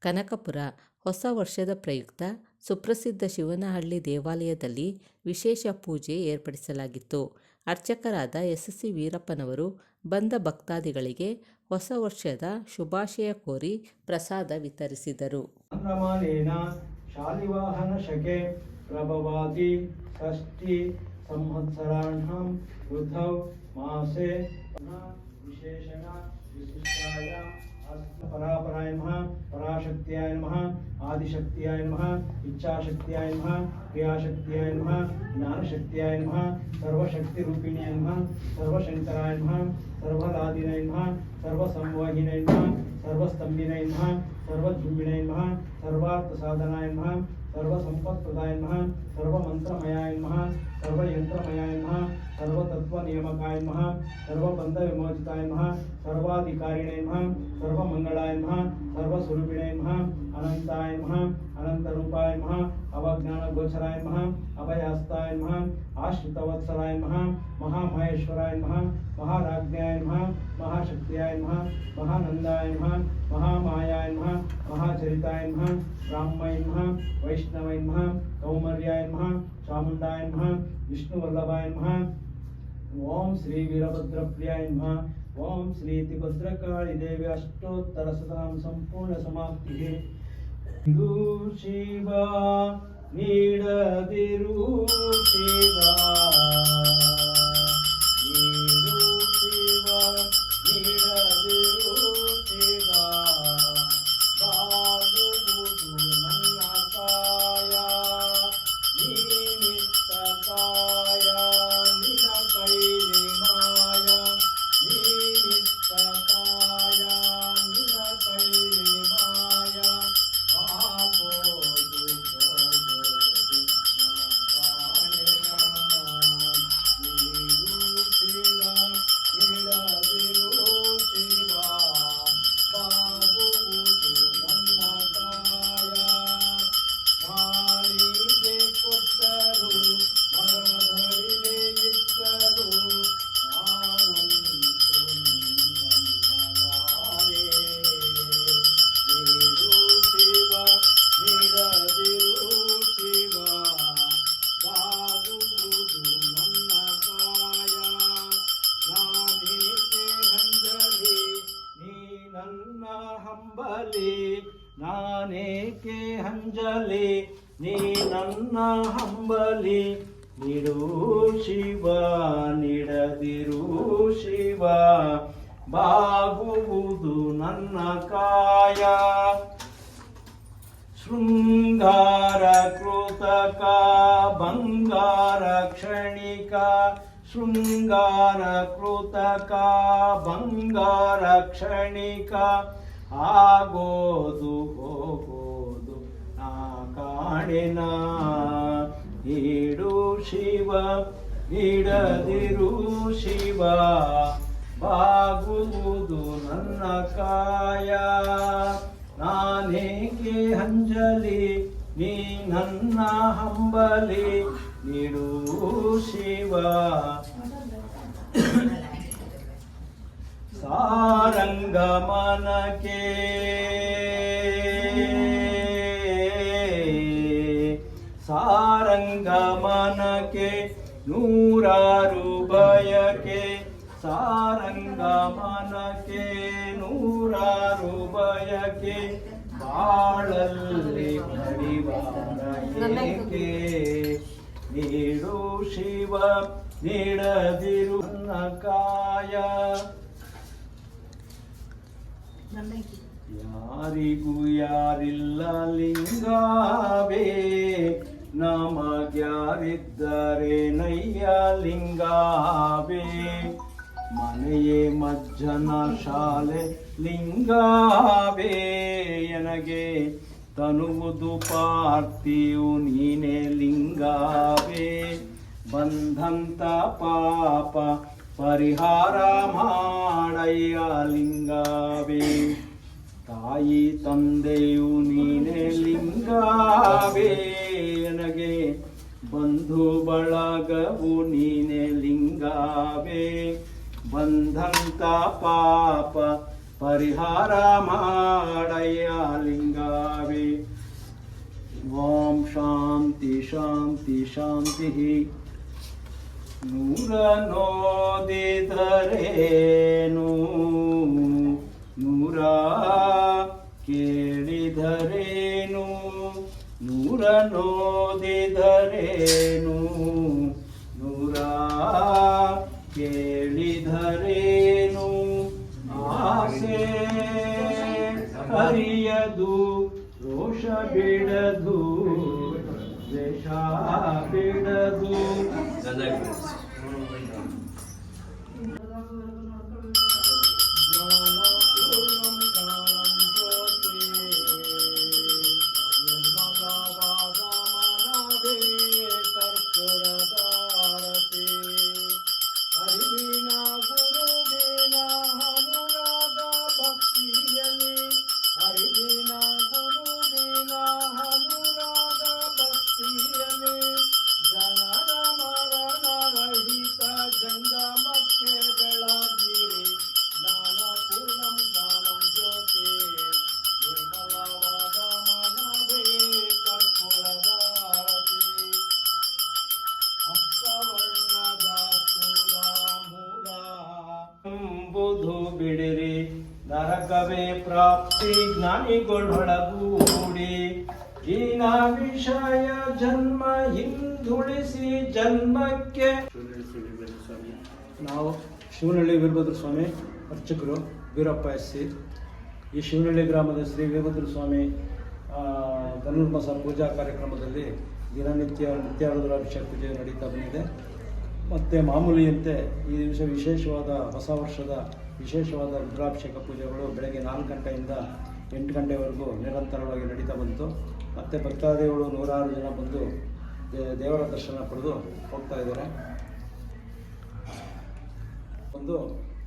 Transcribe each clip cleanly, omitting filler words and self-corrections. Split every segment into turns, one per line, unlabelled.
ಕನಕಪುರ. ಹೊಸ ವರ್ಷದ ಪ್ರಯುಕ್ತ ಸುಪ್ರಸಿದ್ಧ ಶಿವನಹಳ್ಳಿ ದೇವಾಲಯದಲ್ಲಿ ವಿಶೇಷ ಪೂಜೆ ಏರ್ಪಡಿಸಲಾಗಿತ್ತು. ಅರ್ಚಕರಾದ ಎಸ್.ಸಿ. ವೀರಪ್ಪನವರು ಬಂದ ಭಕ್ತಾದಿಗಳಿಗೆ ಹೊಸ ವರ್ಷದ ಶುಭಾಶಯ ಕೋರಿ ಪ್ರಸಾದ ವಿತರಿಸಿದರು.
ಶಾಲಿವಾಹನ ಶಕೆ ಪ್ರಭವಾದಿ ಷಷ್ಠಿ ಸಂವತ್ಸರಾಣಂ ಋತೌ ಮಾಸೆ ವಿಶೇಷಣ ವಿಶಿಷ್ಟಾಯ ಪರಾಪರಾಯ ನಮಃ, ಪರಾಶಕ್ತಿಯಾಯ ನಮಃ, ಆದಿಶಕ್ತಿಯಾಯ ನಮಃ, ಇಚ್ಛಾಶಕ್ತಿಯಾಯ ನಮಃ, ಕ್ರಿಯಾಶಕ್ತಿಯಾಯ ನಮಃ, ಜ್ಞಾನಶಕ್ತಿಯಾಯ ನಮಃ, ಸರ್ವಶಕ್ತಿರೂಪಿಣಿಯ ನಮಃ, ಸರ್ವಶಂಕರಾಯ ನಮಃ, ಸರ್ವಲಾದಿನಯ ನಮಃ, ಸರ್ವಸಂವಹಿನಯ ನಮಃ, ಸರ್ವಸ್ತಂಭಿನಯ ನಮಃ, ಸರ್ವಜೃಂಭಿಣಯ ನಮಃ, ಸರ್ವಾರ್ಥಸಾಧನಾಯ ನಮಃ, ಸರ್ವಸಂಪತ್ಪ್ರದಾಯ ನಮಃ, ಸರ್ವಮಂತ್ರಮಯಾಯ ನಮಃ, ಸರ್ವಯಂತ್ರಮಯಾಯ ನಮಃ, ಸರ್ವತತ್ವನಿಯಮಕಾಯ ನಮಃ, ಸರ್ವಬಂಧವಿಮೋಚಿತಾಯ ನಮಃ, ಸರ್ವಾಧಿಕಾರಿಣೇ ನಮಃ, ಸರ್ವಮಂಗಳಾಯ ನಮಃ, ಸರ್ವಸ್ವರೂಪಿಣೇ ನಮಃ, ಅನಂತಾಯ ನಮಃ, ಅನಂತರೂಪಾಯ ನಮಃ, ಅವಜ್ಞಾನಗೋಚರಾಯ ನಮಃ, ಅಭಯಹಸ್ತಾಯ ನಮಃ, ಆಶ್ರಿತವತ್ಸಲಾಯ ನಮಃ, ಮಹಾಮಹೇಶ್ವರಾಯ ನಮಃ, ಮಹಾರಾಜ್ಞಾಯ ನಮಃ, ಮಹಾಶಕ್ತಿಯಾಯ ನಮಃ, ಮಹಾನಂದಾಯ ನಮಃ, ಮಹಾಮಾಯಾಯ ನಮಃ, ಮಹಾಚರಿತಾಯ ನಮಃ, ಬ್ರಾಹ್ಮಣಾಯ ನಮಃ, ವೈಷ್ಣವಾಯ ನಮಃ, ಕೌಮರ್ಯಾಯ ನಮಃ, ಚಾಮುಂಡಾಯ ನಮಃ, ವಿಷ್ಣುವಲ್ಲಭಾಯ ನಮಃ. ಓಂ ಶ್ರೀ ವೀರಭದ್ರಪ್ರಿಯಾಯ ನಮಃ. ಓಂ ಶ್ರೀ ಭದ್ರಕಾಳಿ ದೇವಿ ಅಷ್ಟೋತ್ತರ ಶತನಾಮ ಸಂಪೂರ್ಣ ಸಮಾಪ್ತಿಗೆ. ಶಿವ ನೀಡದಿರು ಶಿವ, ಶಿವ ನೀಡದಿರು ಶಿವ, ಬಾಗುವುದು ನನ್ನ ಕಾಯ, ನೀನಿತ್ತ ಕಾಯ ನಿನ ಕೈಲಿ ಮಾಯ, ನೀನಿತ್ತ ಕಾಯ ನಿನ ಕೈಲಿ ಮಾಯ, ಆಗೋದು ಹೋಗೋದು ನಾ ಕಾಣೆಯ. ನೀರು ಶಿವ ನೀಡದಿರು ಶಿವ, ಬಾಗುವುದು ನನ್ನ ಕಾಯ, ಮಾಳಿಗೆ ಕೊಟ್ಟರು ಮರದಡಿಲೆ ಇಟ್ಟರು, ನಾನಂತೂ ನಿನ್ನಲಾರೆ. ನೀರು ಶಿವ ನೀಡದಿರು ಶಿವ, ಬಾಗುವುದು ನನ್ನ ಕಾಯ, ನಾನೇಕೆ ಹಂಜಲಿ ನೀ ನನ್ನ ಹಂಬಲಿ, ನಾನೇಕೆ ಹಂಜಲಿ ನೀ ನನ್ನ ಹಂಬಲಿ, ನೀಡು ಶಿವ ನೀಡದಿರು ಶಿವ, ಬಾಗುವುದು ನನ್ನ ಕಾಯ. ಶೃಂಗಾರ ಕೃತಕ ಬಂಗಾರ ಕ್ಷಣಿಕ, ಶೃಂಗಾರ ಕೃತಕ ಬಂಗಾರ ಕ್ಷಣಿಕ, ಆಗೋದು ಹೋಗೋದು ನಾ ಕಾಣೆನ. ನೀಡು ಶಿವ ನೀಡದಿರು ಶಿವ, ಬಾಗುವುದು ನನ್ನ ಕಾಯ, ನಾನೇಕೆ ಹಂಜಲಿ ನೀ ನನ್ನ ಹಂಬಲಿ, ನೀಡು ಶಿವ. ಸಾರಂಗಮನಕ್ಕೆ ಸಾರಂಗಮನಕ್ಕೆ ನೂರಾರು ಬಯಕೆ, ಸಾರಂಗಮನಕ್ಕೆ ನೂರಾರು ಬಯಕೆ, ಬಾಳಲ್ಲಿ ಪರಿವಾರ ಏಕೆ. ನೀಡು ಶಿವ ನೀಡದಿರು ನನ್ನ ಕಾಯ, ಯಾರಿಗೂ ಯಾರಿಲ್ಲ ಲಿಂಗವೇ, ನಮಗ್ಯಾರಿದ್ದರೆ ನಯ್ಯ ಲಿಂಗವೇ, ಮನೆಯೇ ಮಜ್ಜನ ಶಾಲೆ ಲಿಂಗವೇ, ನನಗೆ ತನುವುದು ಪಾರ್ಥಿಯು ನೀನೇ ಲಿಂಗವೇ, ಬಂಧಂತ ಪಾಪ ಪರಿಹಾರ ಮಾಡಯ್ಯ ಲಿಂಗವೇ, ತಾಯಿ ತಂದೆಯು ನೀನೇ ಲಿಂಗವೇ, ನನಗೆ ಬಂಧು ಬಳಗವು ನೀನೆ ಲಿಂಗವೇ, ಬಂಧಂತ ಪಾಪ ಪರಿಹಾರ ಮಾಡಯ್ಯ ಲಿಂಗ. ಶಾಂತಿಃ. ನೂರ ನೋದಿದರೇನು ನೂರ ಕೇಳಿದರೇನು, ನೂರ ನೋದಿದರೇನು ನೂರ ಕೇಳಿದರೇನು, ಆಸೆ ಹರಿಯದು ರೋಷ ಬಿಡದು ದ್ವೇಷ ಬಿಡದು. ಎಂಬುದು ಬಿಡಿರಿ ನರಕವೇ ಪ್ರಾಪ್ತಿ ಜ್ಞಾನಿಗಳೊಳಗೂಡಿ, ಹೀನ ವಿಷಯ ಜನ್ಮ ಹಿಂದುಳಿಸಿ ಜನ್ಮಕ್ಕೆ. ನಾವು ಶಿವನಹಳ್ಳಿ ವೀರಭದ್ರ ಸ್ವಾಮಿ ಅರ್ಚಕರು ವೀರಪ್ಪ ಎಸ್ಸಿ. ಈ ಶಿವನಹಳ್ಳಿ ಗ್ರಾಮದ ಶ್ರೀ ವೀರಭದ್ರ ಸ್ವಾಮಿ ಧನುರ್ಮಾಸ ಪೂಜಾ ಕಾರ್ಯಕ್ರಮದಲ್ಲಿ ದಿನನಿತ್ಯ ನಿತ್ಯಾರುದ್ರಾಭಿಷೇಕ ಪೂಜೆ ನಡೀತಾ ಬಂದಿದೆ. ಮತ್ತು ಮಾಮೂಲಿಯಂತೆ ಈ ದಿವಸ ವಿಶೇಷವಾದ ಹೊಸ ವರ್ಷದ ವಿಶೇಷವಾದ ರುದ್ರಾಭಿಷೇಕ ಪೂಜೆಗಳು ಬೆಳಗ್ಗೆ 4 ಗಂಟೆಯಿಂದ 8 ಗಂಟೆವರೆಗೂ ನಿರಂತರವಾಗಿ ನಡೀತಾ ಬಂತು. ಮತ್ತು ಭಕ್ತಾದಿಗಳು 106 ಜನ ಬಂದು ದೇವರ ದರ್ಶನ ಪಡೆದು ಹೋಗ್ತಾ ಇದ್ದಾರೆ. ಒಂದು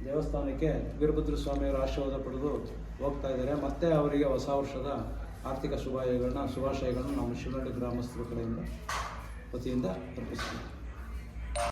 ದೇವಸ್ಥಾನಕ್ಕೆ ವೀರಭದ್ರ ಸ್ವಾಮಿಯವರ ಆಶೀರ್ವಾದ ಪಡೆದು ಹೋಗ್ತಾ ಇದ್ದಾರೆ. ಮತ್ತು ಅವರಿಗೆ ಹೊಸ ವರ್ಷದ ಆರ್ಥಿಕ ಶುಭಾಶಯಗಳನ್ನ ನಾವು ಶಿವನಹಳ್ಳಿ ಗ್ರಾಮಸ್ಥರ ಕಡೆಯಿಂದ ವತಿಯಿಂದ ಅರ್ಪಿಸ್ತೀವಿ.